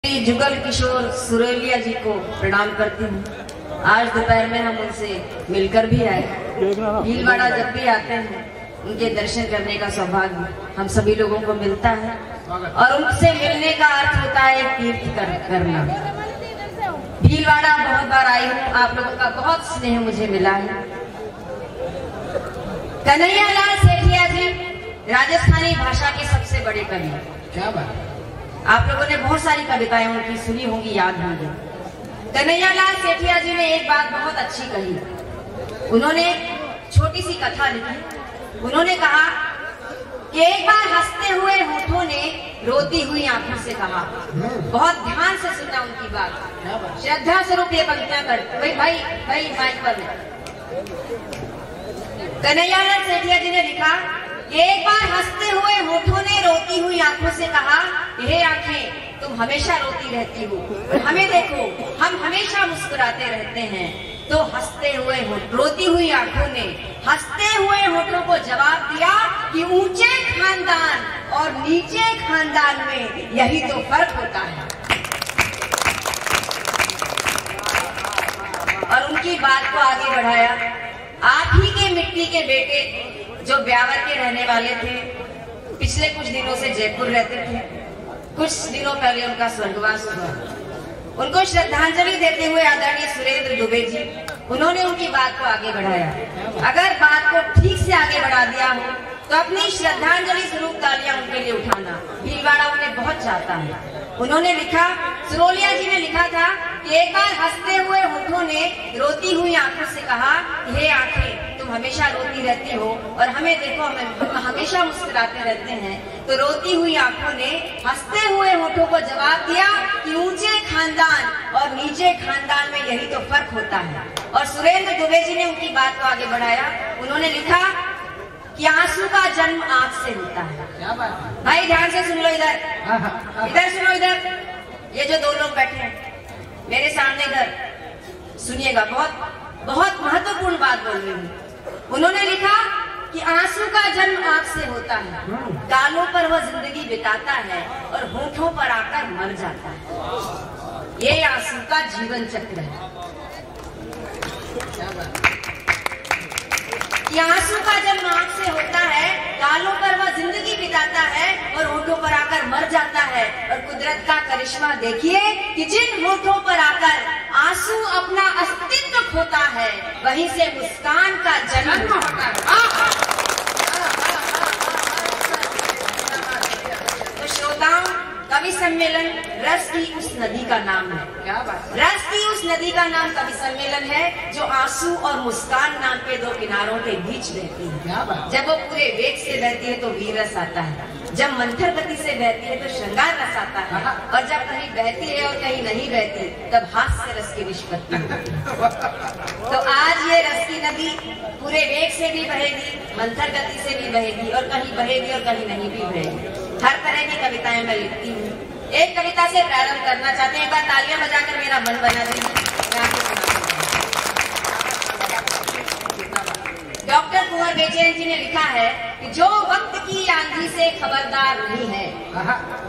जुगल किशोर सुरेलिया जी को प्रणाम करती हूँ। आज दोपहर में हम उनसे मिलकर भी आए। भीलवाड़ा जब भी आते हैं उनके दर्शन करने का सौभाग्य हम सभी लोगों को मिलता है और उनसे मिलने का अर्थ होता है तीर्थ करना। भीलवाड़ा बहुत बार आई हूँ, आप लोगों का बहुत स्नेह मुझे मिला है। कन्हैयालाल सेठिया जी राजस्थानी भाषा के सबसे बड़े कवि। क्या बात, आप लोगों ने बहुत सारी कविताएं उनकी सुनी होंगी, याद होंगी। कन्हैयालाल सेठिया जी ने एक बात बहुत अच्छी कही। उन्होंने छोटी सी कथा लिखी। उन्होंने कहा कि एक बार हंसते हुए होठों ने रोती हुई आंखों से कहा। बहुत ध्यान से सुनना उनकी बात, श्रद्धा स्वरूप ये पंक्तियां कर भाई माइक पर। कन्हैयालाल सेठिया जी ने लिखा कि एक बार हंसते हुए होठों ने रोती हुई आंखों से कहा, हे आंखें तुम हमेशा रोती रहती हो, हमें देखो हम हमेशा मुस्कुराते रहते हैं। तो हंसते हुए रोती हुई आंखों ने हंसते हुए होठों को जवाब दिया कि ऊंचे खानदान और नीचे खानदान में यही तो फर्क होता है। और उनकी बात को आगे बढ़ाया। आप ही के मिट्टी के बेटे जो ब्यावर के रहने वाले थे, पिछले कुछ दिनों से जयपुर रहते थे, कुछ दिनों पहले उनका स्वर्गवास हुआ। उनको श्रद्धांजलि देते हुए आदरणीय सुरेंद्र दुबे जी, उन्होंने उनकी बात को आगे बढ़ाया। अगर बात को ठीक से आगे बढ़ा दिया हो तो अपनी श्रद्धांजलि स्वरूप तालियां उनके लिए उठाना। भीलवाड़ा उन्हें बहुत चाहता है। उन्होंने लिखा, सुरोलिया जी ने लिखा था कि एक बार हंसते हुए होठों ने रोती हुई आंखों से कहा, हे आंखें तुम हमेशा रोती रहती हो और हमें देखो हम हमेशा मुस्कुराते रहते हैं। तो रोती हुई आंखों ने हंसते हुए होठों को जवाब दिया कि ऊंचे खानदान और नीचे खानदान में यही तो फर्क होता है। और सुरेंद्र दुबे जी ने उनकी बात को आगे बढ़ाया। उन्होंने लिखा कि आंसू का जन्म आंख से होता है। क्या बात है? भाई ध्यान से सुन लो, इधर सुनो, इधर ये जो दो लोग बैठे हैं मेरे सामने, इधर सुनिएगा, बहुत बहुत महत्वपूर्ण बात बोल रही हूँ। उन्होंने लिखा कि आंसू का जन्म आंख से होता है, गालों पर वह जिंदगी बिताता है और होठों पर आकर मर जाता है। ये आंसू का जीवन चक्र है। कि आंसू का जन्म आंख से होता है, गालों पर वह जिंदगी बिताता है और होठों पर आकर मर जाता है। और कुदरत का करिश्मा देखिए कि जिन होठों पर आकर आंसू अपना अस्तित्व खोता है, वहीं से मुस्कान का जन्म होता है। तो श्रोताओं, कवि सम्मेलन रस की उस नदी का नाम है। क्या बात, रस की उस नदी का नाम कवि सम्मेलन है जो आंसू और मुस्कान नाम के दो किनारों के बीच बहती है। क्या बात, जब वो पूरे वेग से बहती है तो वीर रस आता है, जब मंथर गति से बहती है तो श्रृंगार रस आता है, और जब कहीं बहती है और कहीं नहीं बहती तब हास्य रस की निष्पत्ति होती है। तो आज ये रस की नदी पूरे वेग से भी बहेगी, मंथर गति से भी बहेगी, और कहीं बहेगी और कहीं नहीं भी बहेगी। हर तरह की कविताएं मैं लिखती हूँ। एक कविता से प्रारंभ करना चाहते हैं। एक बार तालियां बजाकर मेरा मन बना दीजिए। डॉक्टर कुंवर बेचैन जी ने लिखा है कि जो वक्त की आंधी से खबरदार नहीं है,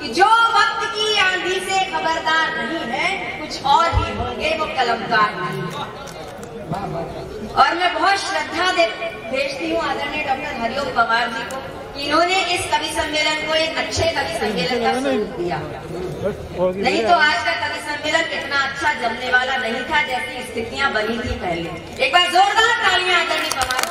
कि जो वक्त की आंधी से खबरदार नहीं है, कुछ और ही होंगे वो कलमकार नहीं है। और मैं बहुत श्रद्धा भेजती हूँ आदरणीय डॉक्टर हरिओम पवार जी को, इन्होंने इस कवि सम्मेलन को एक अच्छे कवि सम्मेलन का स्वरूप दिया। नहीं तो आज का कवि सम्मेलन इतना अच्छा जमने वाला नहीं था जैसी स्थितियां बनी थी पहले। एक बार जोरदार तालियां आदरणीय पवार।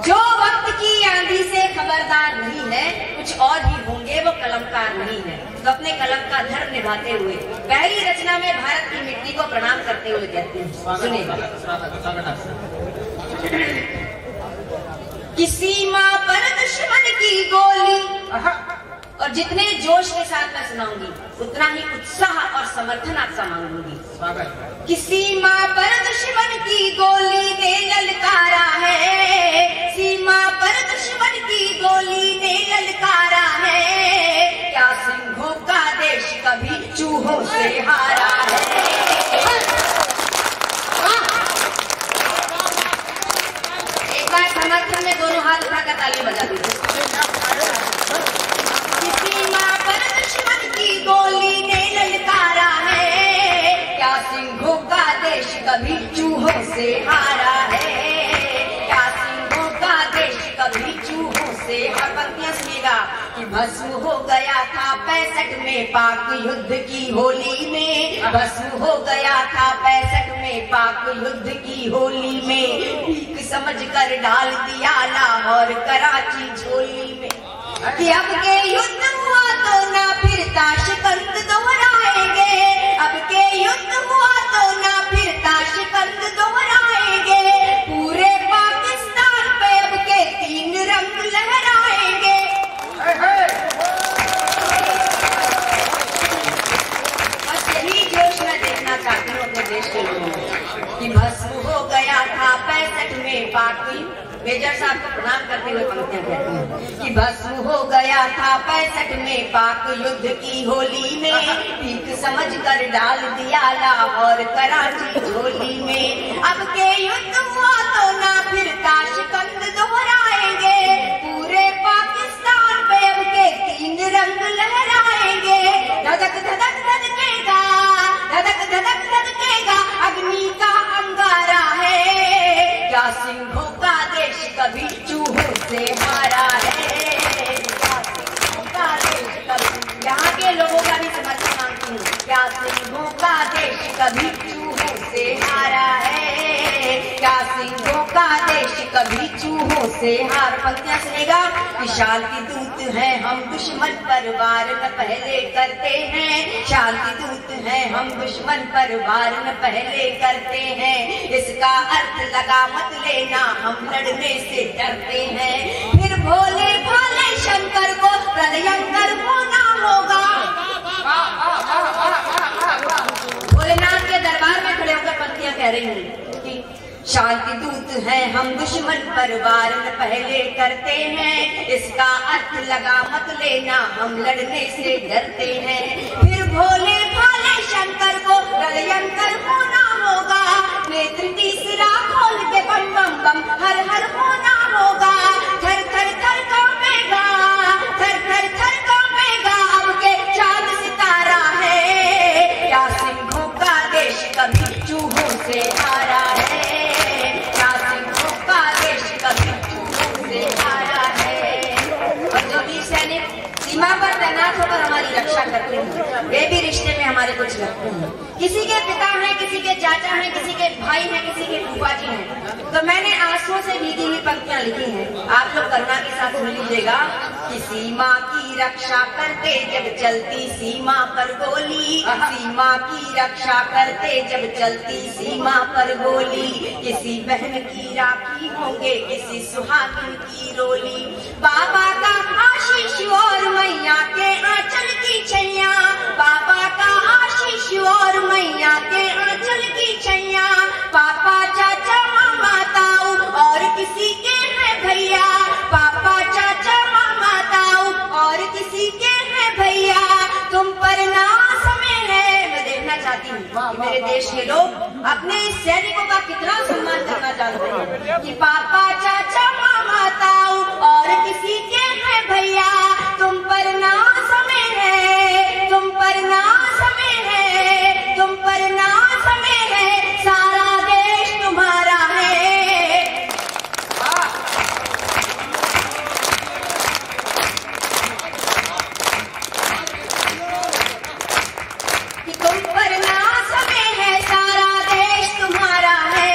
जो वक्त की आंधी से खबरदार नहीं है, कुछ और ही होंगे वो कलमकार नहीं है। तो अपने कलम का धर्म निभाते हुए पहली रचना में भारत की मिट्टी को प्रणाम करते हुए कहते हैं, सुनिए। कि सीमा पर दुश्मन की गोली, और जितने जोश के साथ मैं सुनाऊंगी उतना ही उत्साह और समर्थन आपसे मांगूंगी। कि सीमा पर दुश्मन की गोली ने ललकारा है, सीमा पर दुश्मन की गोली ने ललकारा है, क्या सिंहों का देश कभी चूहों से हारा है। एक बार समर्थन में दोनों हाथ उठाकर ताली बजा दीजिए। सीमा भस्म हो गया था 65 में पाक युद्ध की होली में, भस्म हो गया था 65 में पाक युद्ध की होली में, भीख समझकर डाल दिया लाहौर कराची झोली में, कि अब के युद्ध हुआ तो ना फिर ताशकंद दोहराएंगे, अब के युद्ध हुआ तो ना फिर ताशकंद दोहराएंगे, पूरे पाकिस्तान पे अब के 3 रंग लहराएंगे। बस यही जोश मैं देखना चाहती हूँ अपने देश के लोगों में, कि भस्म हो गया था 65 में पाक। मेजर साहब को प्रणाम करते हुए पंक्तियां कहती हैं कि भस्म हो गया था 65 में पाक युद्ध की होली में, भीख समझकर डाल दिया लाहौर कराची झोली में, अब के युद्ध हुआ तो ना फिर ताशकंद दोहराएंगे, पूरे पाकिस्तान पे अब के 3 रंग लहराएंगे। धधक धधक धधकेगा, धधक धधक धधकेगा अग्नि का अंगारा है, क्या सिंहों का देश कभी चूहों से हारा है, क्या सिंहों का देश कभी, यहाँ के लोगों का भी समर्थन मांगती हूँ, क्या सिंहों का देश कभी चूहों से हारा है, क्या सिंहों का देश कभी चूहों से हार। पंक्तियां सुनेगा कि शाल की दूत है हम दुश्मन पर वार न पहले करते हैं, शाल की दूत है हम दुश्मन पर वार न पहले करते हैं, इसका अर्थ लगा मत लेना हम लड़ने से डरते हैं, फिर भोले भाले शंकर को प्रलयंकर होना होगा। भोलेनाथ के दरबार में खड़े होकर पंक्तियां कह रही हूँ कि शाल की दूत है हम दुश्मन पर वार न पहले करते हैं, इसका अर्थ लगा मत लेना हम लड़ने से डरते हैं, फिर भोले भाले शंकर को प्रलयंकर होना होगा, नेत्र तीसरा खोल के बम बम बम हर हर होना होगा, थर थर थर कांपेगा, थर थर थर कांपेगा अब के चांद सितारा है, क्या सिंहों का देश कभी चूहों से हारा है, क्या सिंहों का देश कभी चूहों से हारा है। और जो वीर सैनिक सीमा पर तैनात होकर हमारी रक्षा करते हैं, वे भी रिश्ते में हमारे कुछ लगते हैं, किसी के पिता हैं, किसी के चाचा हैं, किसी के भाई हैं, किसी के फूफा जी हैं। तो मैंने आंसुओं से भीगी हुई पंक्तियां लिखी हैं, आप लोग करुणा के साथ सुन लीजिएगा कि सीमा की रक्षा करते जब चलती सीमा पर गोली, सीमा की रक्षा करते जब चलती सीमा पर गोली, किसी बहन की राखी होंगे किसी सुहागिन की रोली, बाबा का आशीष और मैया के आंचल की छैया, बाबा का आशीष और मैया के आंचल की छैया, पापा चाचा मामा ताऊ और किसी के हैं भैया, पापा चाचा मामा ताऊ और किसी के हैं भैया, तुम पर ना समय है। मैं देखना चाहती हूँ कि मेरे देश के लोग अपने सैनिकों का कितना सम्मान करना जानते हैं, कि पापा चाचा मामा ताऊ और किसी के हैं भैया, तुम पर ना समय है, तुम पर ना समय है, तुम पर ना समय है, सारा देश तुम्हारा है। कि तुम पर ना समय है, सारा देश तुम्हारा है,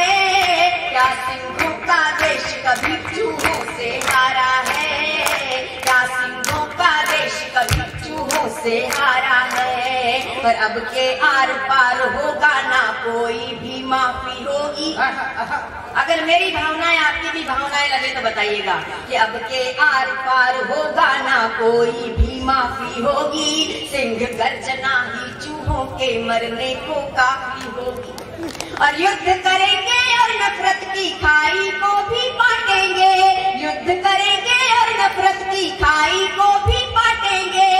क्या सिंहों का देश कभी चूहों से हारा है, क्या सिंहों का देश कभी चूहों से हारा है, पर अब के आर पार होगा ना कोई भी माफी होगी। अगर मेरी भावनाएं आपकी भी भावनाएं लगे तो बताइएगा कि अब के आर पार होगा ना कोई भी माफी होगी, सिंह गर्जना ही चूहों के मरने को काफी होगी, और युद्ध करेंगे और नफरत की खाई को भी बांटेंगे, युद्ध करेंगे और नफरत की खाई को भी बांटेंगे,